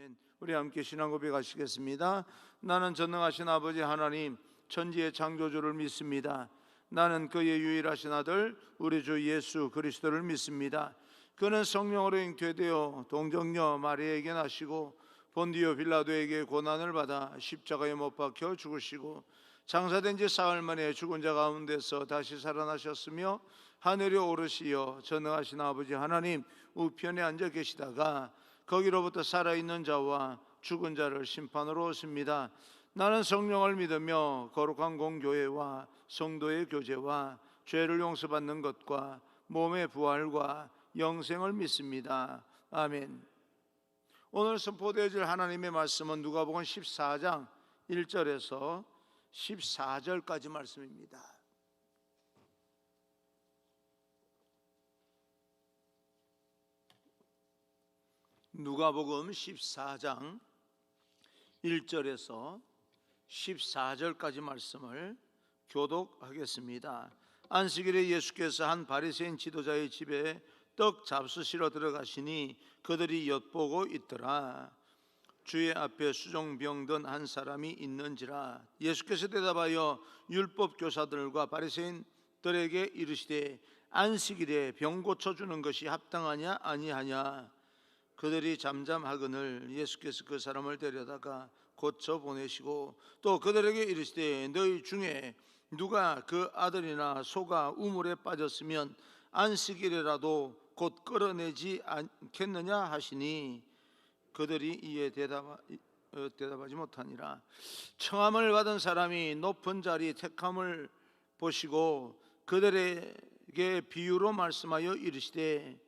아멘. 우리 함께 신앙 고백하시겠습니다. 나는 전능하신 아버지 하나님 천지의 창조주를 믿습니다. 나는 그의 유일하신 아들 우리 주 예수 그리스도를 믿습니다. 그는 성령으로 잉태되어 동정녀 마리아에게 나시고 본디오 빌라도에게 고난을 받아 십자가에 못 박혀 죽으시고 장사된 지 사흘 만에 죽은 자 가운데서 다시 살아나셨으며 하늘에 오르시어 전능하신 아버지 하나님 우편에 앉아 계시다가 거기로부터 살아있는 자와 죽은 자를 심판으로 오십니다. 나는 성령을 믿으며 거룩한 공교회와 성도의 교제와 죄를 용서받는 것과 몸의 부활과 영생을 믿습니다. 아멘. 오늘 선포되어질 하나님의 말씀은 누가복음 14장 1절에서 14절까지 말씀입니다. 누가복음 14장 1절에서 14절까지 말씀을 교독하겠습니다. 안식일에 예수께서 한 바리새인 지도자의 집에 떡 잡수시러 들어가시니 그들이 엿보고 있더라. 주의 앞에 수종병든 한 사람이 있는지라. 예수께서 대답하여 율법 교사들과 바리새인들에게 이르시되 안식일에 병 고쳐주는 것이 합당하냐 아니하냐. 그들이 잠잠하거늘 예수께서 그 사람을 데려다가 고쳐 보내시고 또 그들에게 이르시되 너희 중에 누가 그 아들이나 소가 우물에 빠졌으면 안식일이라도 곧 끌어내지 않겠느냐 하시니 그들이 이에 대답하지 못하니라. 청함을 받은 사람이 높은 자리 택함을 보시고 그들에게 비유로 말씀하여 이르시되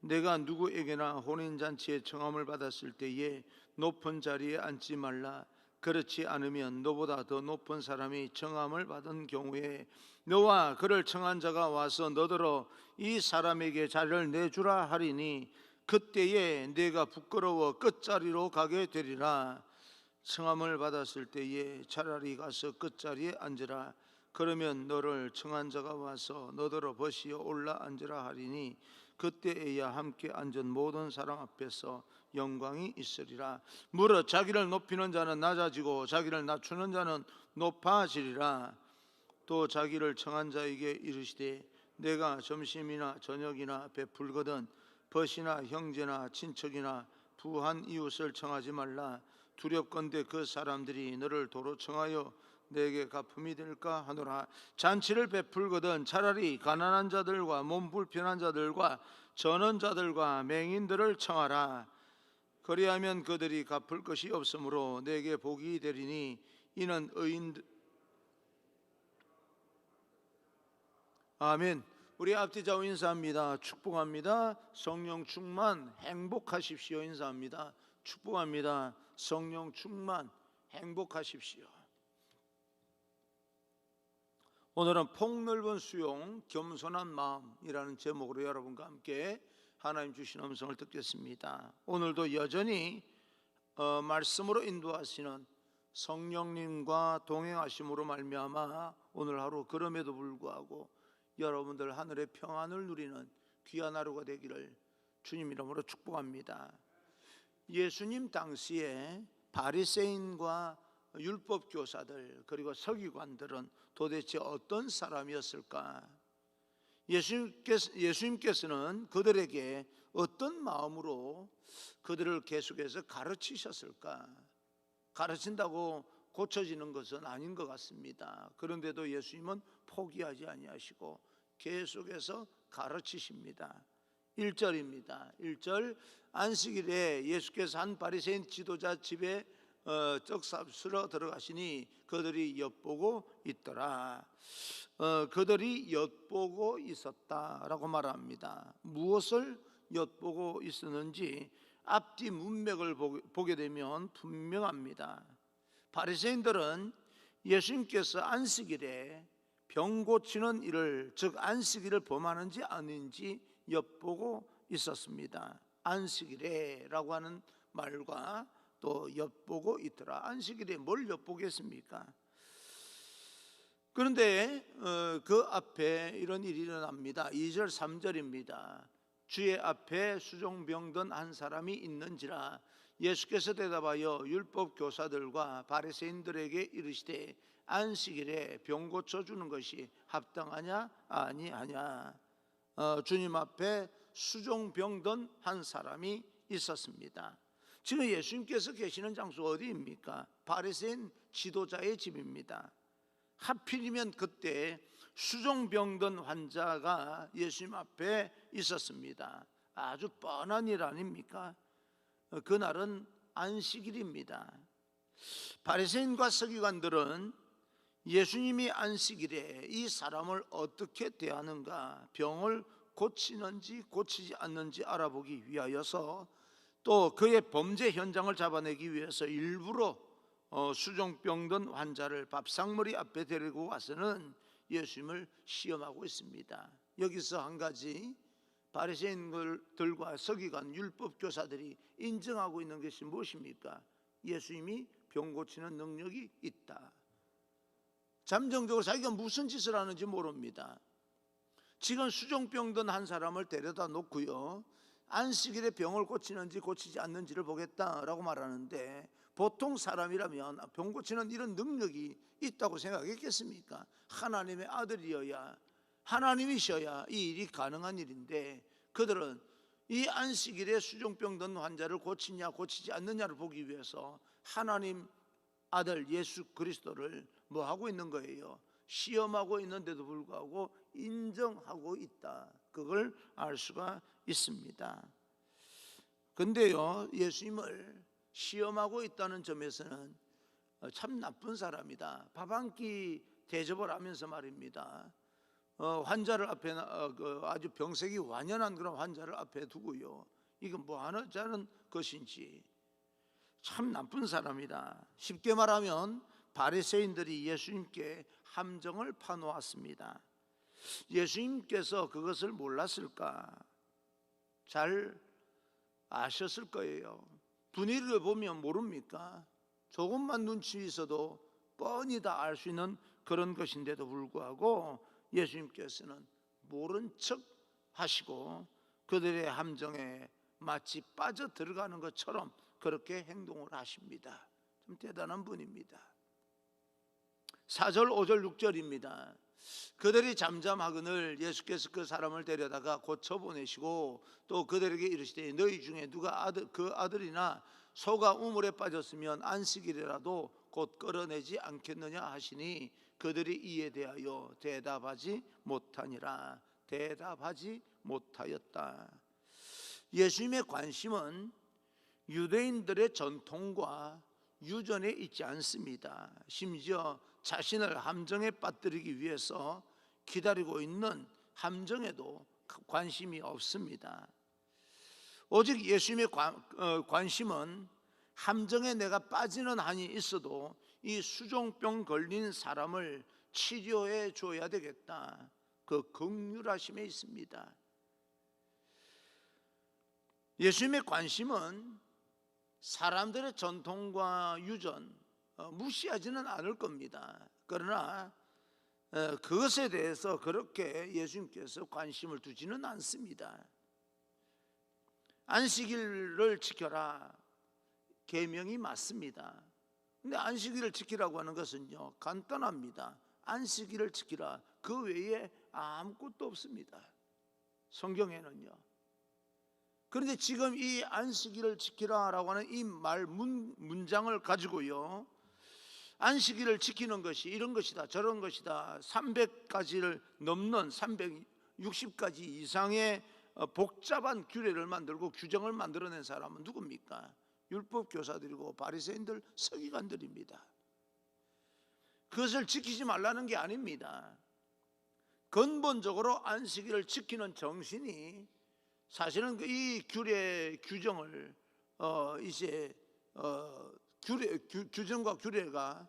내가 누구에게나 혼인잔치에 청함을 받았을 때에 높은 자리에 앉지 말라. 그렇지 않으면 너보다 더 높은 사람이 청함을 받은 경우에 너와 그를 청한 자가 와서 너더러 이 사람에게 자리를 내주라 하리니 그때에 내가 부끄러워 끝자리로 가게 되리라. 청함을 받았을 때에 차라리 가서 끝자리에 앉으라. 그러면 너를 청한 자가 와서 너더러 벗이어 올라 앉으라 하리니 그때에야 함께 앉은 모든 사람 앞에서 영광이 있으리라. 무릇 자기를 높이는 자는 낮아지고 자기를 낮추는 자는 높아지리라. 또 자기를 청한 자에게 이르시되 내가 점심이나 저녁이나 베풀거든 벗이나 형제나 친척이나 부한 이웃을 청하지 말라. 두렵건대 그 사람들이 너를 도로 청하여 내게 갚음이 될까 하노라. 잔치를 베풀거든 차라리 가난한 자들과 몸 불편한 자들과 전원자들과 맹인들을 청하라. 그리하면 그들이 갚을 것이 없으므로 내게 복이 되리니 이는 의인들. 아멘. 우리 앞뒤 좌우 인사합니다. 축복합니다. 성령 충만 행복하십시오. 인사합니다. 축복합니다. 성령 충만 행복하십시오. 오늘은 폭넓은 수용 겸손한 마음이라는 제목으로 여러분과 함께 하나님 주신 음성을 듣겠습니다. 오늘도 여전히 말씀으로 인도하시는 성령님과 동행하심으로 말미암아 오늘 하루 그럼에도 불구하고 여러분들 하늘의 평안을 누리는 귀한 하루가 되기를 주님 이름으로 축복합니다. 예수님 당시에 바리새인과 율법 교사들 그리고 서기관들은 도대체 어떤 사람이었을까? 예수님께서는 그들에게 어떤 마음으로 그들을 계속해서 가르치셨을까? 가르친다고 고쳐지는 것은 아닌 것 같습니다. 그런데도 예수님은 포기하지 아니하시고 계속해서 가르치십니다. 1절입니다. 1절 안식일에 예수께서 한 바리새인 지도자 집에 떡 잡수러 들어가시니 그들이 엿보고 있더라. 그들이 엿보고 있었다라고 말합니다. 무엇을 엿보고 있었는지 앞뒤 문맥을 보게 되면 분명합니다. 바리새인들은 예수님께서 안식일에 병 고치는 일을 즉 안식일을 범하는지 아닌지 엿보고 있었습니다. 안식일에라고 하는 말과 또 엿보고 있더라. 안식일에 뭘 엿보겠습니까? 그런데 그 앞에 이런 일이 일어납니다. 2절 3절입니다. 주의 앞에 수종병든 한 사람이 있는지라. 예수께서 대답하여 율법 교사들과 바리새인들에게 이르시되 안식일에 병 고쳐 주는 것이 합당하냐 아니하냐. 주님 앞에 수종병든 한 사람이 있었습니다. 지금 예수님께서 계시는 장소 어디입니까? 바리새인 지도자의 집입니다. 하필이면 그때 수종병든 환자가 예수님 앞에 있었습니다. 아주 뻔한 일 아닙니까? 그날은 안식일입니다. 바리새인과 서기관들은 예수님이 안식일에 이 사람을 어떻게 대하는가, 병을 고치는지 고치지 않는지 알아보기 위하여서 또 그의 범죄 현장을 잡아내기 위해서 일부러 수종병든 환자를 밥상머리 앞에 데리고 와서는 예수님을 시험하고 있습니다. 여기서 한 가지 바리새인들과 서기관 율법 교사들이 인정하고 있는 것이 무엇입니까? 예수님이 병 고치는 능력이 있다. 잠정적으로 자기가 무슨 짓을 하는지 모릅니다. 지금 수종병든 한 사람을 데려다 놓고요, 안식일에 병을 고치는지 고치지 않는지를 보겠다라고 말하는데, 보통 사람이라면 병 고치는 이런 능력이 있다고 생각했겠습니까? 하나님의 아들이어야, 하나님이셔야 이 일이 가능한 일인데, 그들은 이 안식일에 수종병든 환자를 고치냐 고치지 않느냐를 보기 위해서 하나님 아들 예수 그리스도를 뭐 하고 있는 거예요? 시험하고 있는데도 불구하고 인정하고 있다. 그걸 알 수가 있습니다. 근데요, 예수님을 시험하고 있다는 점에서는 참 나쁜 사람이다. 밥 한 끼 대접을 하면서 말입니다, 환자를 앞에 아주 병색이 완연한 그런 환자를 앞에 두고요, 이건 뭐 하자는 것인지 참 나쁜 사람이다. 쉽게 말하면 바리새인들이 예수님께 함정을 파놓았습니다. 예수님께서 그것을 몰랐을까? 잘 아셨을 거예요. 분위기를 보면 모릅니까? 조금만 눈치 있어도 뻔히 다 알 수 있는 그런 것인데도 불구하고 예수님께서는 모른 척 하시고 그들의 함정에 마치 빠져 들어가는 것처럼 그렇게 행동을 하십니다. 좀 대단한 분입니다. 4절 5절 6절입니다 그들이 잠잠하거늘 예수께서 그 사람을 데려다가 고쳐보내시고 또 그들에게 이르시되 너희 중에 누가 그 아들이나 소가 우물에 빠졌으면 안식일이라도 곧 끌어내지 않겠느냐 하시니 그들이 이에 대하여 대답하지 못하니라. 대답하지 못하였다. 예수님의 관심은 유대인들의 전통과 유전에 있지 않습니다. 심지어 자신을 함정에 빠뜨리기 위해서 기다리고 있는 함정에도 관심이 없습니다. 오직 예수님의 관심은 함정에 내가 빠지는 한이 있어도 이 수종병 걸린 사람을 치료해 줘야 되겠다, 그 긍휼하심에 있습니다. 예수님의 관심은 사람들의 전통과 유전 무시하지는 않을 겁니다. 그러나 그것에 대해서 그렇게 예수님께서 관심을 두지는 않습니다. 안식일을 지켜라, 계명이 맞습니다. 근데 안식일을 지키라고 하는 것은요, 간단합니다. 안식일을 지키라, 그 외에 아무것도 없습니다, 성경에는요. 그런데 지금 이 안식일을 지키라라고 하는 이 문장을 가지고요, 안식일을 지키는 것이 이런 것이다 저런 것이다, 300가지를 넘는 360가지 이상의 복잡한 규례를 만들고 규정을 만들어낸 사람은 누굽니까? 율법 교사들이고 바리새인들, 서기관들입니다. 그것을 지키지 말라는 게 아닙니다. 근본적으로 안식일을 지키는 정신이 사실은 이 규례 규정을 규정과 규례가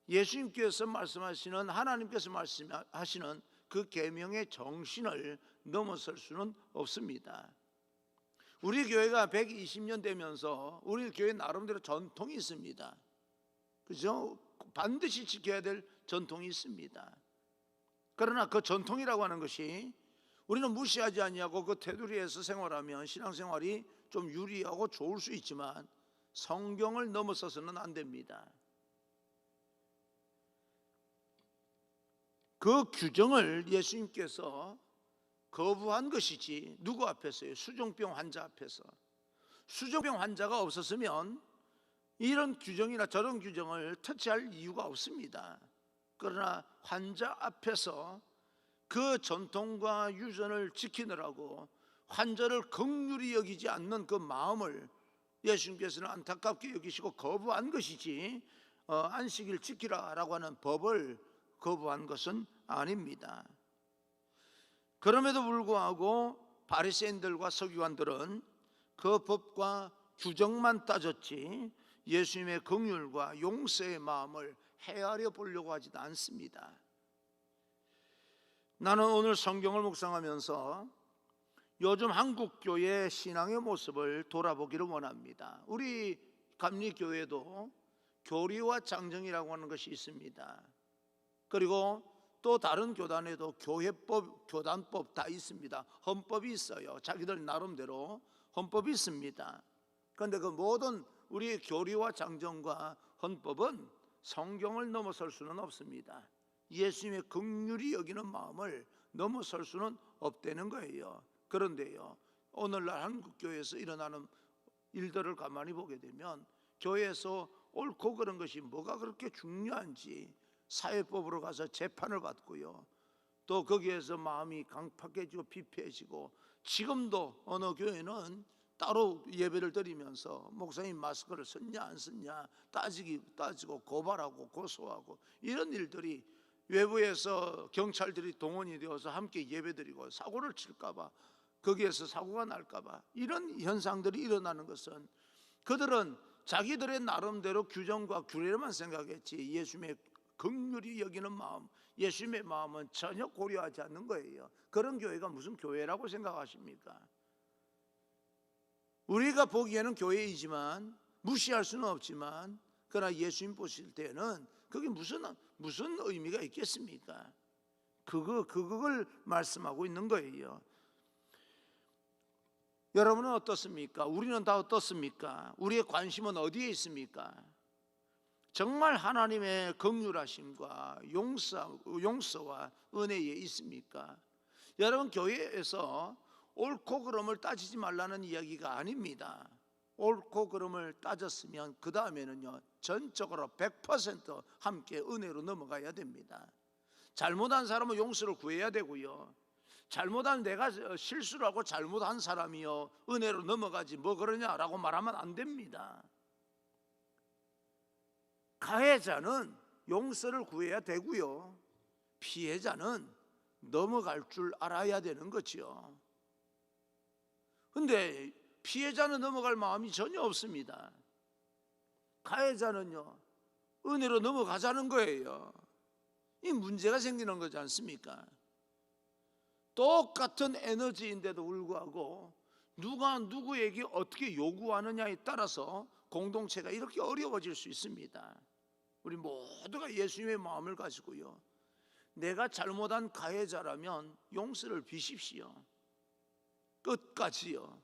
예수님께서 말씀하시는, 하나님께서 말씀하시는 그 계명의 정신을 넘어설 수는 없습니다. 우리 교회가 120년 되면서 우리 교회 나름대로 전통이 있습니다. 그죠? 반드시 지켜야 될 전통이 있습니다. 그러나 그 전통이라고 하는 것이 우리는 무시하지 아니하고 그 테두리에서 생활하면 신앙생활이 좀 유리하고 좋을 수 있지만, 성경을 넘어서서는 안 됩니다. 그 규정을 예수님께서 거부한 것이지 누구 앞에서요? 수종병 환자 앞에서. 수종병 환자가 없었으면 이런 규정이나 저런 규정을 터치할 이유가 없습니다. 그러나 환자 앞에서 그 전통과 유전을 지키느라고 환자를 긍휼히 여기지 않는 그 마음을 예수님께서는 안타깝게 여기시고 거부한 것이지 안식일 지키라라고 하는 법을 거부한 것은 아닙니다. 그럼에도 불구하고 바리새인들과 서기관들은 그 법과 규정만 따졌지 예수님의 긍휼과 용서의 마음을 헤아려 보려고 하지도 않습니다. 나는 오늘 성경을 묵상하면서 요즘 한국교회 신앙의 모습을 돌아보기를 원합니다. 우리 감리교회도 교리와 장정이라고 하는 것이 있습니다. 그리고 또 다른 교단에도 교회법, 교단법 다 있습니다. 헌법이 있어요. 자기들 나름대로 헌법이 있습니다. 그런데 그 모든 우리의 교리와 장정과 헌법은 성경을 넘어설 수는 없습니다. 예수님의 긍휼히 여기는 마음을 넘어설 수는 없다는 거예요. 그런데요, 오늘날 한국교회에서 일어나는 일들을 가만히 보게 되면 교회에서 옳고 그런 것이 뭐가 그렇게 중요한지 사회법으로 가서 재판을 받고요, 또 거기에서 마음이 강팍해지고 피폐해지고, 지금도 어느 교회는 따로 예배를 드리면서 목사님 마스크를 썼냐 안 썼냐 따지고 고발하고 고소하고, 이런 일들이 외부에서 경찰들이 동원이 되어서 함께 예배드리고 사고를 칠까봐, 거기에서 사고가 날까봐 이런 현상들이 일어나는 것은 그들은 자기들의 나름대로 규정과 규례만 생각했지 예수님의 긍휼히 여기는 마음, 예수님의 마음은 전혀 고려하지 않는 거예요. 그런 교회가 무슨 교회라고 생각하십니까? 우리가 보기에는 교회이지만, 무시할 수는 없지만, 그러나 예수님 보실 때는 그게 무슨 의미가 있겠습니까? 그걸 말씀하고 있는 거예요. 여러분은 어떻습니까? 우리는 다 어떻습니까? 우리의 관심은 어디에 있습니까? 정말 하나님의 긍휼하심과 용서와 은혜에 있습니까? 여러분, 교회에서 옳고 그름을 따지지 말라는 이야기가 아닙니다. 옳고 그름을 따졌으면 그 다음에는요, 전적으로 100% 함께 은혜로 넘어가야 됩니다. 잘못한 사람은 용서를 구해야 되고요, 잘못한 내가 실수를 하고 잘못한 사람이요 은혜로 넘어가지 뭐 그러냐라고 말하면 안 됩니다. 가해자는 용서를 구해야 되고요, 피해자는 넘어갈 줄 알아야 되는 거죠. 근데 피해자는 넘어갈 마음이 전혀 없습니다. 가해자는요 은혜로 넘어가자는 거예요. 이 문제가 생기는 거지 않습니까? 똑같은 에너지인데도 불구하고 누가 누구에게 어떻게 요구하느냐에 따라서 공동체가 이렇게 어려워질 수 있습니다. 우리 모두가 예수님의 마음을 가지고요, 내가 잘못한 가해자라면 용서를 비십시오. 끝까지요.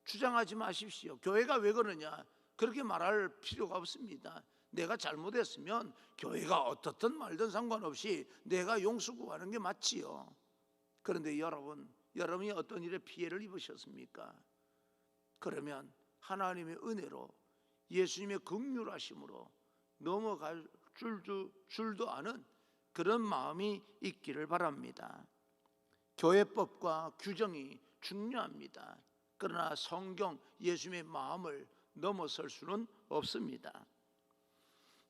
주장하지 마십시오. 교회가 왜 그러냐, 그렇게 말할 필요가 없습니다. 내가 잘못했으면 교회가 어떻든 말든 상관없이 내가 용서 구하는 게 맞지요. 그런데 여러분이 어떤 일에 피해를 입으셨습니까? 그러면 하나님의 은혜로, 예수님의 긍휼하심으로 넘어갈 줄도 아는 그런 마음이 있기를 바랍니다. 교회법과 규정이 중요합니다. 그러나 성경, 예수님의 마음을 넘어설 수는 없습니다.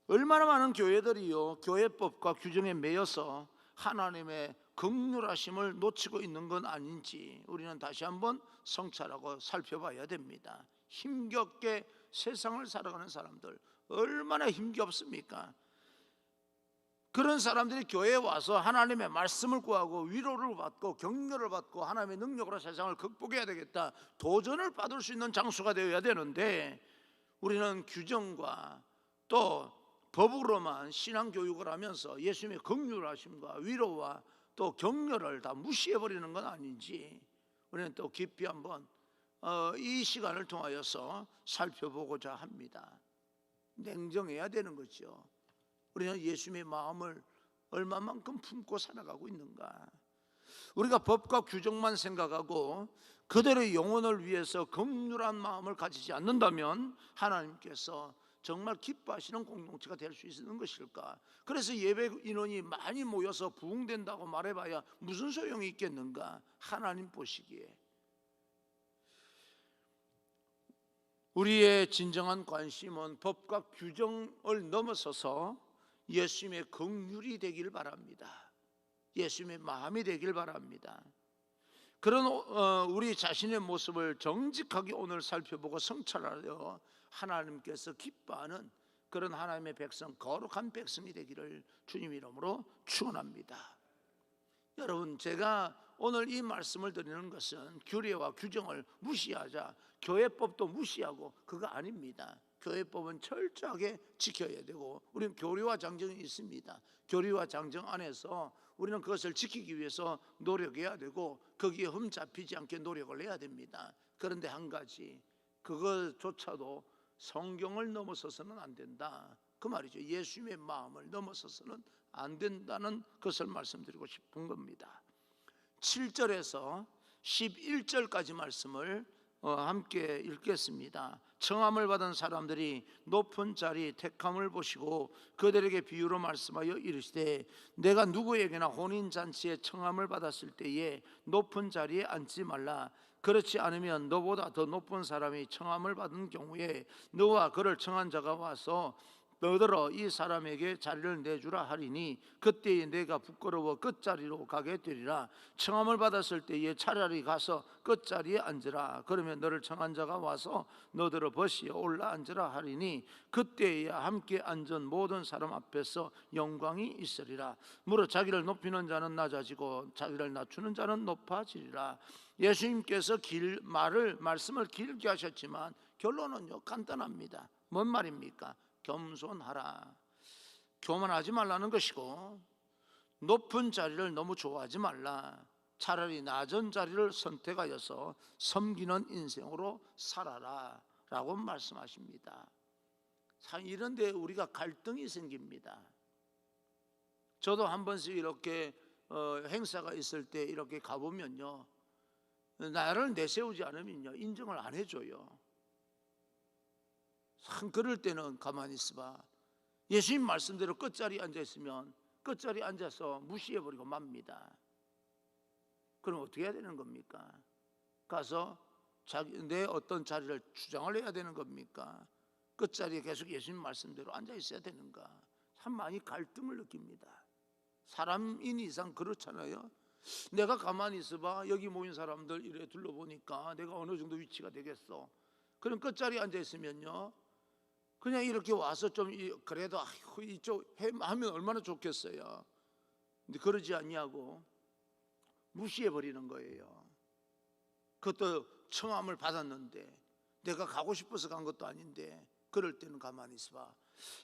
얼마나 많은 교회들이요 교회법과 규정에 매여서 하나님의 긍휼하심을 놓치고 있는 건 아닌지 우리는 다시 한번 성찰하고 살펴봐야 됩니다. 힘겹게 세상을 살아가는 사람들 얼마나 힘겹습니까? 그런 사람들이 교회에 와서 하나님의 말씀을 구하고 위로를 받고 격려를 받고 하나님의 능력으로 세상을 극복해야 되겠다, 도전을 받을 수 있는 장소가 되어야 되는데, 우리는 규정과 또 법으로만 신앙교육을 하면서 예수님의 긍휼하심과 위로와 또 격려를 다 무시해버리는 건 아닌지 우리는 또 깊이 한번 이 시간을 통하여서 살펴보고자 합니다. 냉정해야 되는 거죠. 우리는 예수님의 마음을 얼마만큼 품고 살아가고 있는가. 우리가 법과 규정만 생각하고 그들의 영혼을 위해서 긍휼한 마음을 가지지 않는다면 하나님께서 정말 기뻐하시는 공동체가 될 수 있는 것일까? 그래서 예배 인원이 많이 모여서 부흥된다고 말해봐야 무슨 소용이 있겠는가? 하나님 보시기에 우리의 진정한 관심은 법과 규정을 넘어서서 예수님의 긍휼이 되길 바랍니다. 예수님의 마음이 되길 바랍니다. 그런 우리 자신의 모습을 정직하게 오늘 살펴보고 성찰하여 하나님께서 기뻐하는 그런 하나님의 백성, 거룩한 백성이 되기를 주님 이름으로 축원합니다. 여러분, 제가 오늘 이 말씀을 드리는 것은 규례와 규정을 무시하자, 교회법도 무시하고 그거 아닙니다. 교회법은 철저하게 지켜야 되고 우리는 교리와 장정이 있습니다. 교리와 장정 안에서 우리는 그것을 지키기 위해서 노력해야 되고 거기에 흠잡히지 않게 노력을 해야 됩니다. 그런데 한 가지, 그것조차도 성경을 넘어서서는 안 된다, 그 말이죠. 예수님의 마음을 넘어서서는 안 된다는 것을 말씀드리고 싶은 겁니다. 7절에서 11절까지 말씀을 함께 읽겠습니다. 청함을 받은 사람들이 높은 자리 택함을 보시고 그들에게 비유로 말씀하여 이르시되 내가 누구에게나 혼인잔치에 청함을 받았을 때에 높은 자리에 앉지 말라. 그렇지 않으면 너보다 더 높은 사람이 청함을 받은 경우에 너와 그를 청한 자가 와서 너더러 이 사람에게 자리를 내주라 하리니 그때에 내가 부끄러워 끝자리로 가게 되리라. 청함을 받았을 때에 차라리 가서 끝자리에 앉으라. 그러면 너를 청한 자가 와서 너더러 벗이어 올라 앉으라 하리니 그때에야 함께 앉은 모든 사람 앞에서 영광이 있으리라. 무릇 자기를 높이는 자는 낮아지고 자기를 낮추는 자는 높아지리라. 예수님께서 말씀을 길게 하셨지만 결론은요 간단합니다. 뭔 말입니까? 겸손하라. 교만하지 말라는 것이고 높은 자리를 너무 좋아하지 말라. 차라리 낮은 자리를 선택하여서 섬기는 인생으로 살아라 라고 말씀하십니다. 참 이런데 우리가 갈등이 생깁니다. 저도 한 번씩 이렇게 행사가 있을 때 이렇게 가보면요, 나를 내세우지 않으면요 인정을 안 해줘요. 참 그럴 때는 가만히 있어봐. 예수님 말씀대로 끝자리에 앉아있으면 끝자리에 앉아서 무시해버리고 맙니다. 그럼 어떻게 해야 되는 겁니까? 가서 내 어떤 자리를 주장을 해야 되는 겁니까? 끝자리에 계속 예수님 말씀대로 앉아있어야 되는가? 참 많이 갈등을 느낍니다. 사람인 이상 그렇잖아요. 내가 가만히 있어봐. 여기 모인 사람들 이래 둘러보니까 내가 어느 정도 위치가 되겠어. 그럼 끝자리에 앉아있으면요 그냥 이렇게 와서 좀 그래도 이쪽 하면 얼마나 좋겠어요. 근데 그러지 않냐고 무시해버리는 거예요. 그것도 청함을 받았는데 내가 가고 싶어서 간 것도 아닌데 그럴 때는 가만히 있어봐.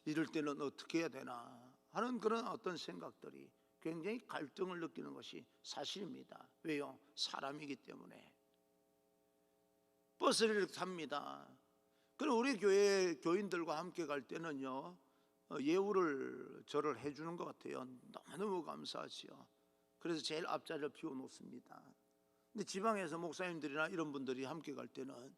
이럴 때는 어떻게 해야 되나 하는 그런 어떤 생각들이 굉장히 갈등을 느끼는 것이 사실입니다. 왜요? 사람이기 때문에. 버스를 탑니다. 그럼 우리 교회 교인들과 함께 갈 때는요 예우를 저를 해주는 것 같아요. 너무너무 감사하지요. 그래서 제일 앞자리를 비워놓습니다. 근데 지방에서 목사님들이나 이런 분들이 함께 갈 때는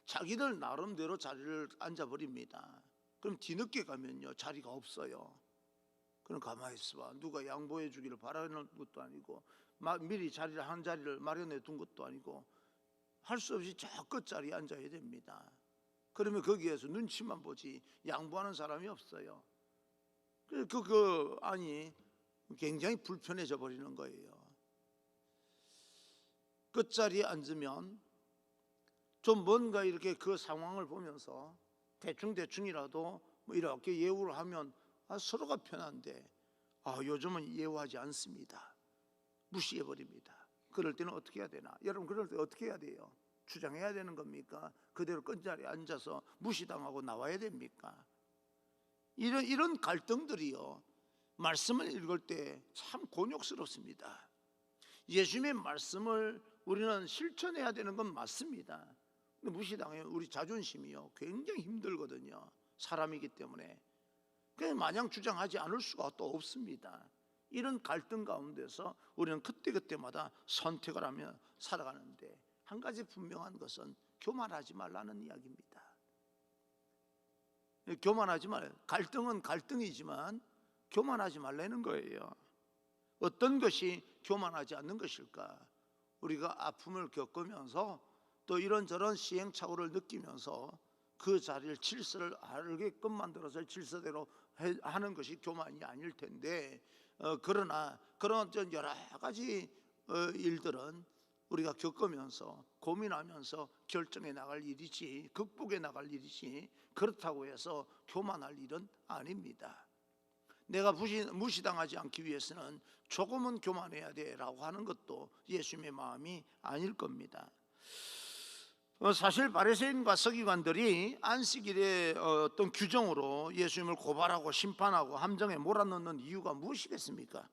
자기들 나름대로 자리를 앉아버립니다. 그럼 뒤늦게 가면요 자리가 없어요. 그럼 가만히 있어봐. 누가 양보해 주기를 바라는 것도 아니고 미리 한 자리를 마련해 둔 것도 아니고 할 수 없이 저 끝자리에 앉아야 됩니다. 그러면 거기에서 눈치만 보지 양보하는 사람이 없어요. 아니 굉장히 불편해져 버리는 거예요. 끝자리에 앉으면 좀 뭔가 이렇게 그 상황을 보면서 대충이라도 뭐 이렇게 예우를 하면 서로가 편한데 요즘은 예우하지 않습니다. 무시해버립니다. 그럴 때는 어떻게 해야 되나? 여러분 그럴 때 어떻게 해야 돼요? 주장해야 되는 겁니까? 그대로 끝자리에 앉아서 무시당하고 나와야 됩니까? 이런 갈등들이요 말씀을 읽을 때 참 곤욕스럽습니다. 예수님의 말씀을 우리는 실천해야 되는 건 맞습니다. 근데 무시당하면 우리 자존심이요 굉장히 힘들거든요. 사람이기 때문에. 그냥 마냥 주장하지 않을 수가 또 없습니다. 이런 갈등 가운데서 우리는 그때그때마다 선택을 하며 살아가는데, 한 가지 분명한 것은 교만하지 말라는 이야기입니다. 교만하지 말, 갈등은 갈등이지만 교만하지 말라는 거예요. 어떤 것이 교만하지 않는 것일까? 우리가 아픔을 겪으면서 또 이런저런 시행착오를 느끼면서 그 자리를 질서를 알게끔 만들어서 질서대로 하는 것이 교만이 아닐 텐데, 그러나 그런 여러 가지 일들은 우리가 겪으면서 고민하면서 결정해 나갈 일이지, 극복해 나갈 일이지, 그렇다고 해서 교만할 일은 아닙니다. 내가 무시당하지 않기 위해서는 조금은 교만해야 돼라고 하는 것도 예수님의 마음이 아닐 겁니다. 사실 바리새인과 서기관들이 안식일의 어떤 규정으로 예수님을 고발하고 심판하고 함정에 몰아넣는 이유가 무엇이겠습니까?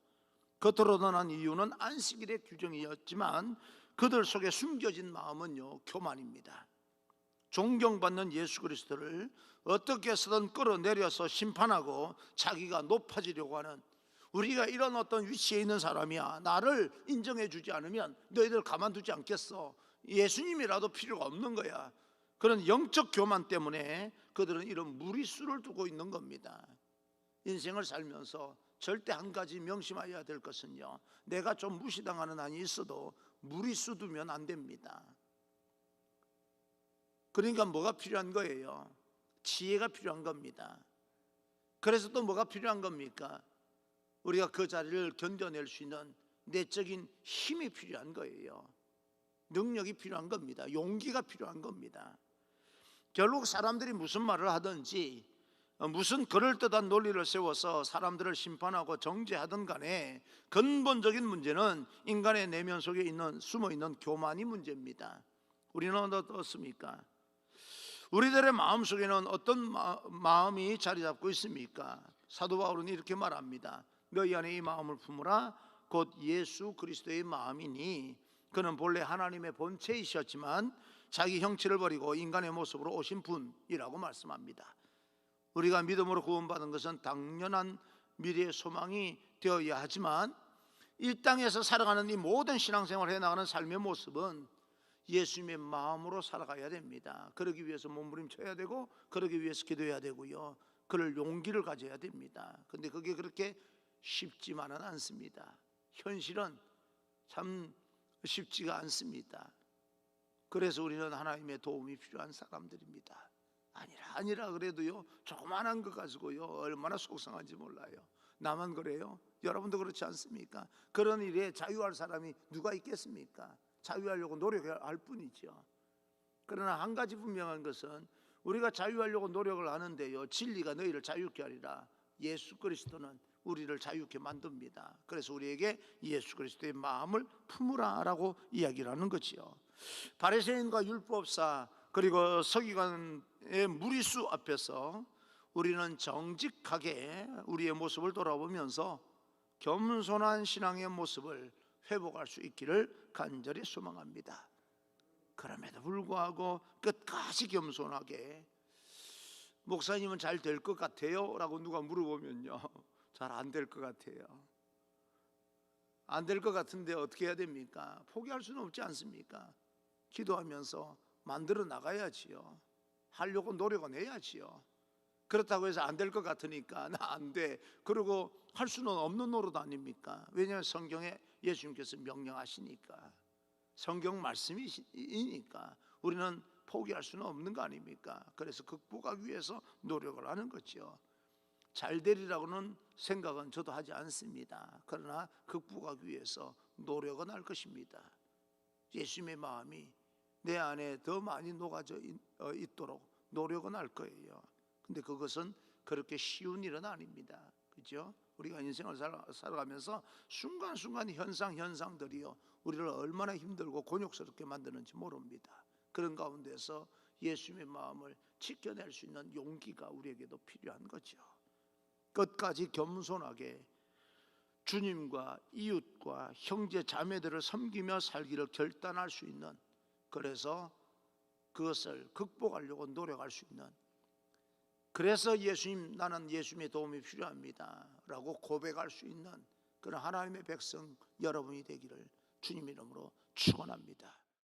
겉으로 드러난 이유는 안식일의 규정이었지만 그들 속에 숨겨진 마음은요, 교만입니다. 존경받는 예수 그리스도를 어떻게 해서든 끌어내려서 심판하고 자기가 높아지려고 하는, 우리가 이런 어떤 위치에 있는 사람이야, 나를 인정해 주지 않으면 너희들 가만두지 않겠어, 예수님이라도 필요가 없는 거야, 그런 영적 교만 때문에 그들은 이런 무리수를 두고 있는 겁니다. 인생을 살면서 절대 한 가지 명심해야 될 것은요, 내가 좀 무시당하는 한이 있어도 무리수 두면 안 됩니다. 그러니까 뭐가 필요한 거예요? 지혜가 필요한 겁니다. 그래서 또 뭐가 필요한 겁니까? 우리가 그 자리를 견뎌낼 수 있는 내적인 힘이 필요한 거예요. 능력이 필요한 겁니다. 용기가 필요한 겁니다. 결국 사람들이 무슨 말을 하든지 무슨 그럴듯한 논리를 세워서 사람들을 심판하고 정죄하든 간에 근본적인 문제는 인간의 내면 속에 있는 숨어있는 교만이 문제입니다. 우리는 어떻습니까? 우리들의 마음속에는 어떤 마음이 자리 잡고 있습니까? 사도 바울은 이렇게 말합니다. 너희 안에 이 마음을 품으라 곧 예수 그리스도의 마음이니 그는 본래 하나님의 본체이셨지만 자기 형체를 버리고 인간의 모습으로 오신 분이라고 말씀합니다. 우리가 믿음으로 구원받은 것은 당연한 미래의 소망이 되어야 하지만 이 땅에서 살아가는 이 모든 신앙생활을 해나가는 삶의 모습은 예수님의 마음으로 살아가야 됩니다. 그러기 위해서 몸부림쳐야 되고, 그러기 위해서 기도해야 되고요, 그럴 용기를 가져야 됩니다. 근데 그게 그렇게 쉽지만은 않습니다. 현실은 참 쉽지가 않습니다. 그래서 우리는 하나님의 도움이 필요한 사람들입니다. 아니라 그래도요, 조그만한 거 가지고요 얼마나 속상한지 몰라요. 나만 그래요? 여러분도 그렇지 않습니까? 그런 일에 자유할 사람이 누가 있겠습니까? 자유하려고 노력할 뿐이죠. 그러나 한 가지 분명한 것은 우리가 자유하려고 노력을 하는데요, 진리가 너희를 자유케 하리라. 예수 그리스도는 우리를 자유케 만듭니다. 그래서 우리에게 예수 그리스도의 마음을 품으라라고 이야기를 하는 거지요. 바리새인과 율법사 그리고 서기관의 무리수 앞에서 우리는 정직하게 우리의 모습을 돌아보면서 겸손한 신앙의 모습을 회복할 수 있기를 간절히 소망합니다. 그럼에도 불구하고 끝까지 겸손하게, 목사님은 잘 될 것 같아요? 라고 누가 물어보면요, 잘 안 될 것 같아요. 안 될 것 같은데 어떻게 해야 됩니까? 포기할 수는 없지 않습니까? 기도하면서 만들어 나가야지요. 하려고 노력은 해야지요. 그렇다고 해서 안 될 것 같으니까 나 안 돼, 그리고 할 수는 없는 노릇 아닙니까? 왜냐하면 성경에 예수님께서 명령하시니까, 성경 말씀이니까 우리는 포기할 수는 없는 거 아닙니까? 그래서 극복하기 위해서 노력을 하는 거죠. 잘 되리라고는 생각은 저도 하지 않습니다. 그러나 극복하기 위해서 노력은 할 것입니다. 예수님의 마음이 내 안에 더 많이 녹아져 있도록 노력은 할 거예요. 근데 그것은 그렇게 쉬운 일은 아닙니다. 그렇죠? 우리가 인생을 살아가면서 순간순간 현상들이요 우리를 얼마나 힘들고 곤욕스럽게 만드는지 모릅니다. 그런 가운데서 예수님의 마음을 지켜낼 수 있는 용기가 우리에게도 필요한 거죠. 끝까지 겸손하게 주님과 이웃과 형제 자매들을 섬기며 살기를 결단할 수 있는, 그래서 그것을 극복하려고 노력할 수 있는, 그래서 예수님, 나는 예수님의 도움이 필요합니다 라고 고백할 수 있는 그런 하나님의 백성 여러분이 되기를 주님 이름으로 축원합니다.